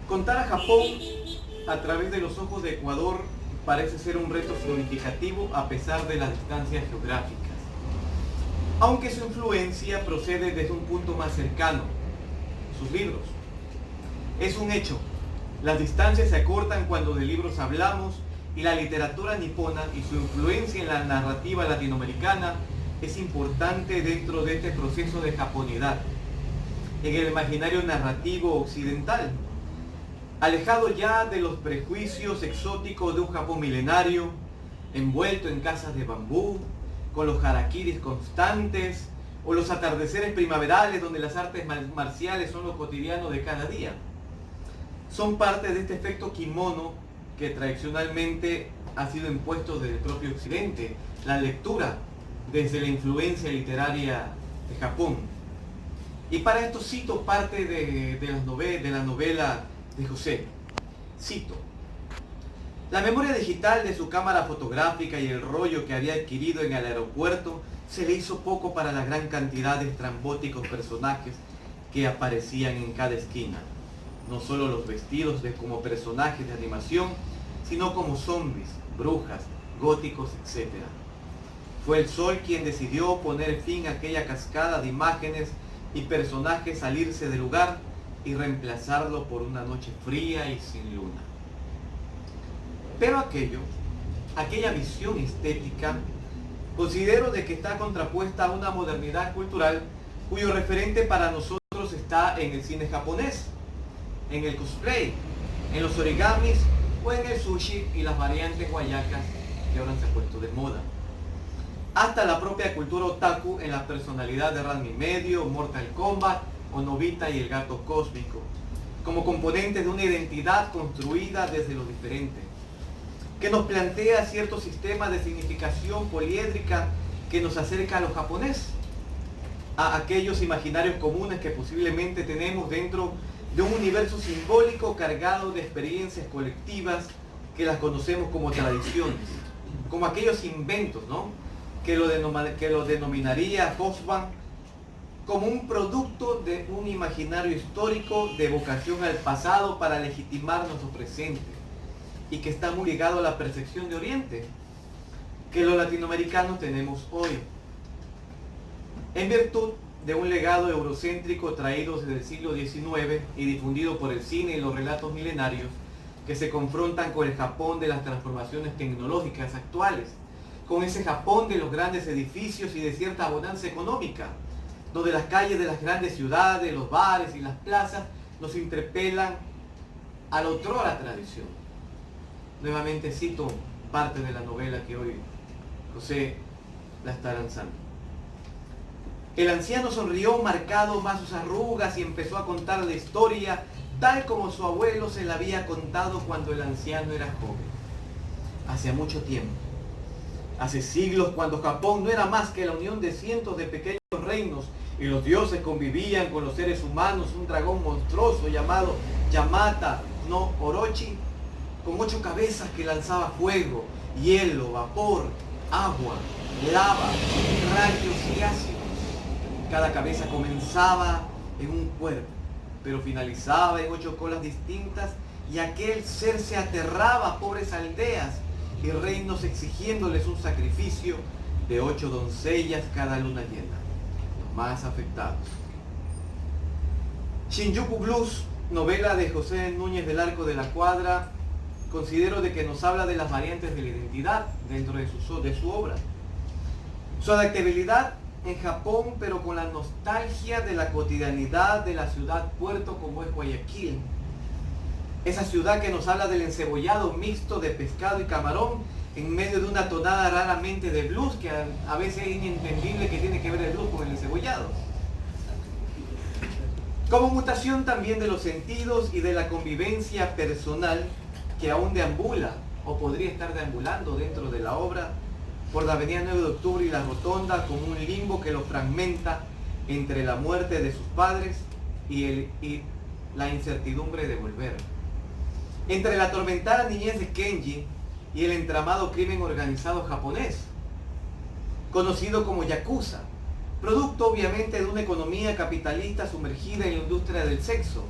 Contar a Japón a través de los ojos de Ecuador parece ser un reto significativo a pesar de las distancias geográficas, aunque su influencia procede desde un punto más cercano, sus libros. Es un hecho, las distancias se acortan cuando de libros hablamos y la literatura nipona y su influencia en la narrativa latinoamericana es importante dentro de este proceso de japonidad, en el imaginario narrativo occidental, alejado ya de los prejuicios exóticos de un Japón milenario, envuelto en casas de bambú, con los harakiris constantes, o los atardeceres primaverales donde las artes marciales son lo cotidiano de cada día. Son parte de este efecto kimono que tradicionalmente ha sido impuesto desde el propio occidente, la lectura desde la influencia literaria de Japón. Y para esto cito parte de la novela de José. Cito: la memoria digital de su cámara fotográfica y el rollo que había adquirido en el aeropuerto se le hizo poco para la gran cantidad de estrambóticos personajes que aparecían en cada esquina. No solo los vestidos como personajes de animación, sino como zombies, brujas, góticos, etc. Fue el sol quien decidió poner fin a aquella cascada de imágenes y personajes, salirse del lugar y reemplazarlo por una noche fría y sin luna. Pero aquella visión estética, considero de que está contrapuesta a una modernidad cultural cuyo referente para nosotros está en el cine japonés, en el cosplay, en los origamis o en el sushi y las variantes guayacas que ahora se han puesto de moda. Hasta la propia cultura otaku en la personalidad de Ranma y medio, Mortal Kombat o Nobita y el gato cósmico, como componentes de una identidad construida desde lo diferente, que nos plantea cierto sistema de significación poliédrica que nos acerca a lo japonés, a aquellos imaginarios comunes que posiblemente tenemos dentro de un universo simbólico cargado de experiencias colectivas que las conocemos como tradiciones, como aquellos inventos, ¿no?, que lo denominaría Hobsbawm como un producto de un imaginario histórico de evocación al pasado para legitimar nuestro presente, y que está muy ligado a la percepción de Oriente que los latinoamericanos tenemos hoy, en virtud de un legado eurocéntrico traído desde el siglo XIX y difundido por el cine y los relatos milenarios que se confrontan con el Japón de las transformaciones tecnológicas actuales, con ese Japón de los grandes edificios y de cierta bonanza económica, donde las calles de las grandes ciudades, los bares y las plazas nos interpelan a la otrora tradición. Nuevamente cito parte de la novela que hoy José la está lanzando. El anciano sonrió, marcado más sus arrugas, y empezó a contar la historia tal como su abuelo se la había contado cuando el anciano era joven. Hace mucho tiempo, hace siglos, cuando Japón no era más que la unión de cientos de pequeños reinos y los dioses convivían con los seres humanos, un dragón monstruoso llamado Yamata no Orochi, con 8 cabezas que lanzaba fuego, hielo, vapor, agua, lava, rayos y ácidos. Cada cabeza comenzaba en un cuerpo, pero finalizaba en 8 colas distintas, y aquel ser se aterraba a pobres aldeas y reinos exigiéndoles un sacrificio de 8 doncellas cada luna llena, los más afectados. Shinjuku Blues, novela de José Núñez del Arco de la Cuadra, considero de que nos habla de las variantes de la identidad dentro de su obra. Su adaptabilidad en Japón, pero con la nostalgia de la cotidianidad de la ciudad-puerto como es Guayaquil. Esa ciudad que nos habla del encebollado mixto de pescado y camarón en medio de una tonada raramente de blues, que a veces es inentendible que tiene que ver el blues con el encebollado. Como mutación también de los sentidos y de la convivencia personal que aún deambula, o podría estar deambulando dentro de la obra, por la avenida 9 de octubre y la rotonda, como un limbo que lo fragmenta entre la muerte de sus padres y la incertidumbre de volver. Entre la atormentada niñez de Kenji y el entramado crimen organizado japonés, conocido como Yakuza, producto obviamente de una economía capitalista sumergida en la industria del sexo,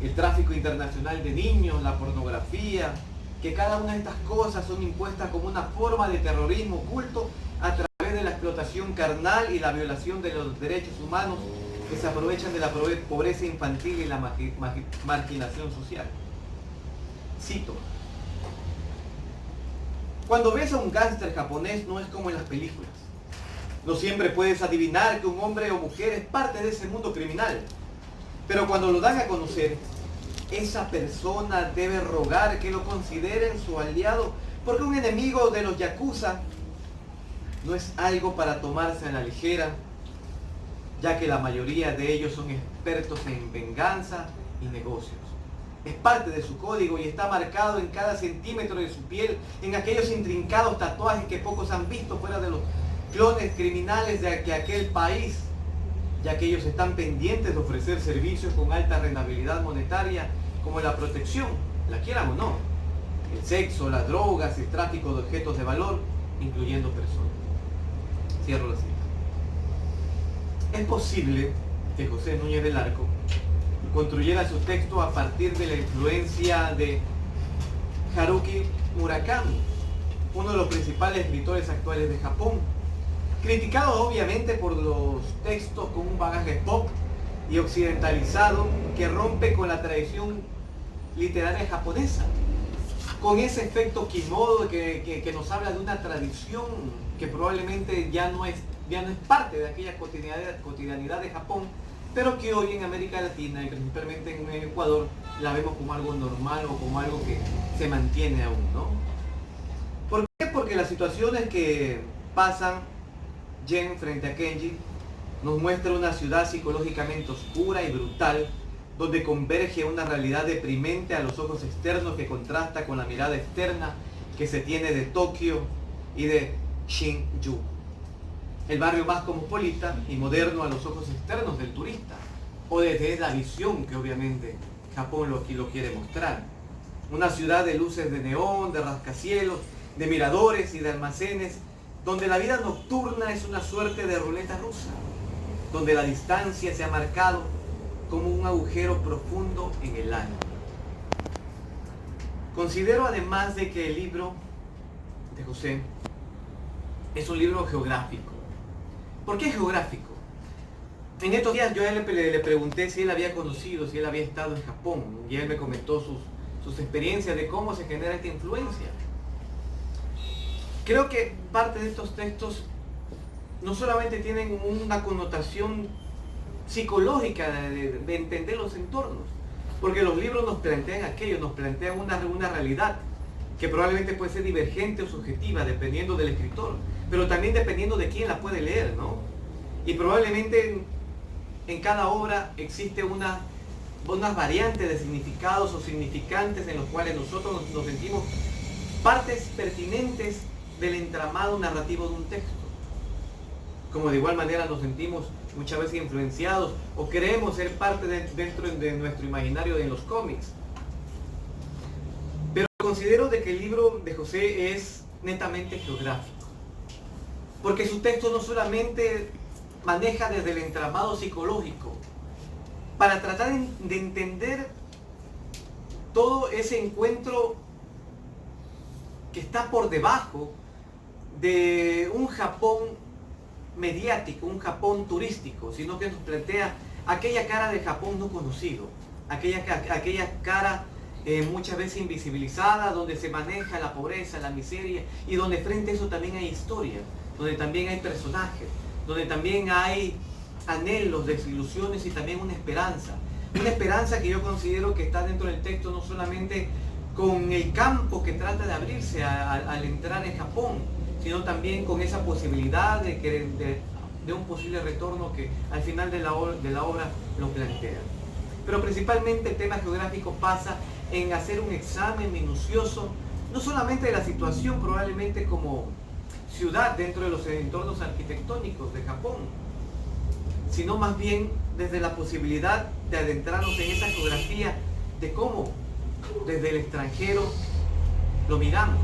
el tráfico internacional de niños, la pornografía, que cada una de estas cosas son impuestas como una forma de terrorismo oculto a través de la explotación carnal y la violación de los derechos humanos que se aprovechan de la pobreza infantil y la marginación social. Cito: cuando ves a un gángster japonés no es como en las películas. No siempre puedes adivinar que un hombre o mujer es parte de ese mundo criminal. Pero cuando lo dan a conocer, esa persona debe rogar que lo consideren su aliado, porque un enemigo de los yakuza no es algo para tomarse a la ligera, ya que la mayoría de ellos son expertos en venganza y negocios. Es parte de su código y está marcado en cada centímetro de su piel, en aquellos intrincados tatuajes que pocos han visto fuera de los clones criminales de aquel país, ya que ellos están pendientes de ofrecer servicios con alta rentabilidad monetaria, como la protección, la quieran o no, el sexo, las drogas, el tráfico de objetos de valor, incluyendo personas. Cierro la cita. Es posible que José Núñez del Arco construyera su texto a partir de la influencia de Haruki Murakami, uno de los principales escritores actuales de Japón, criticado obviamente por los textos con un bagaje pop y occidentalizado que rompe con la tradición literaria japonesa, con ese efecto Kimodo que nos habla de una tradición que probablemente ya no es parte de aquella cotidianidad de Japón, pero que hoy en América Latina y principalmente en Ecuador la vemos como algo normal o como algo que se mantiene aún, ¿no? ¿Por qué? Porque las situaciones que pasan Jen frente a Kenji nos muestra una ciudad psicológicamente oscura y brutal, donde converge una realidad deprimente a los ojos externos que contrasta con la mirada externa que se tiene de Tokio y de Shinjuku, el barrio más cosmopolita y moderno a los ojos externos del turista, o desde la visión que obviamente Japón aquí lo quiere mostrar. Una ciudad de luces de neón, de rascacielos, de miradores y de almacenes, donde la vida nocturna es una suerte de ruleta rusa, donde la distancia se ha marcado como un agujero profundo en el alma. Considero además de que el libro de José es un libro geográfico. ¿Por qué geográfico? En estos días yo a él le pregunté si él había conocido, si él había estado en Japón, y él me comentó sus experiencias de cómo se genera esta influencia. Creo que parte de estos textos no solamente tienen una connotación psicológica de entender los entornos, porque los libros nos plantean aquello, nos plantean una realidad que probablemente puede ser divergente o subjetiva dependiendo del escritor, pero también dependiendo de quién la puede leer, ¿no? Y probablemente en cada obra existe unas variantes de significados o significantes en los cuales nosotros nos sentimos partes pertinentes del entramado narrativo de un texto. Como de igual manera nos sentimos muchas veces influenciados o creemos ser parte dentro de nuestro imaginario en los cómics. Pero considero de que el libro de José es netamente geográfico, porque su texto no solamente maneja desde el entramado psicológico para tratar de entender todo ese encuentro que está por debajo de un Japón mediático, un Japón turístico, sino que nos plantea aquella cara de Japón no conocido, aquella cara muchas veces invisibilizada, donde se maneja la pobreza, la miseria, y donde frente a eso también hay historia, donde también hay personajes, donde también hay anhelos, desilusiones y también una esperanza que yo considero que está dentro del texto, no solamente con el campo que trata de abrirse al entrar en Japón, sino también con esa posibilidad de un posible retorno que al final de la obra lo plantea. Pero principalmente el tema geográfico pasa en hacer un examen minucioso, no solamente de la situación probablemente como ciudad dentro de los entornos arquitectónicos de Japón, sino más bien desde la posibilidad de adentrarnos en esa geografía de cómo desde el extranjero lo miramos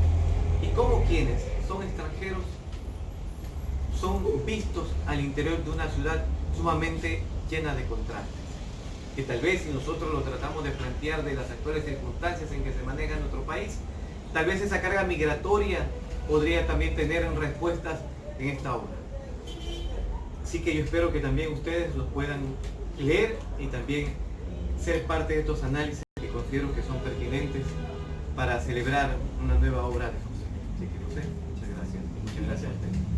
y cómo quienes son extranjeros son vistos al interior de una ciudad sumamente llena de contrastes. que tal vez si nosotros lo tratamos de plantear de las actuales circunstancias en que se maneja nuestro país, tal vez esa carga migratoria podría también tener respuestas en esta obra. Así que yo espero que también ustedes los puedan leer y también ser parte de estos análisis que considero que son pertinentes para celebrar una nueva obra de José. Así que José, muchas gracias. Muchas gracias a ustedes.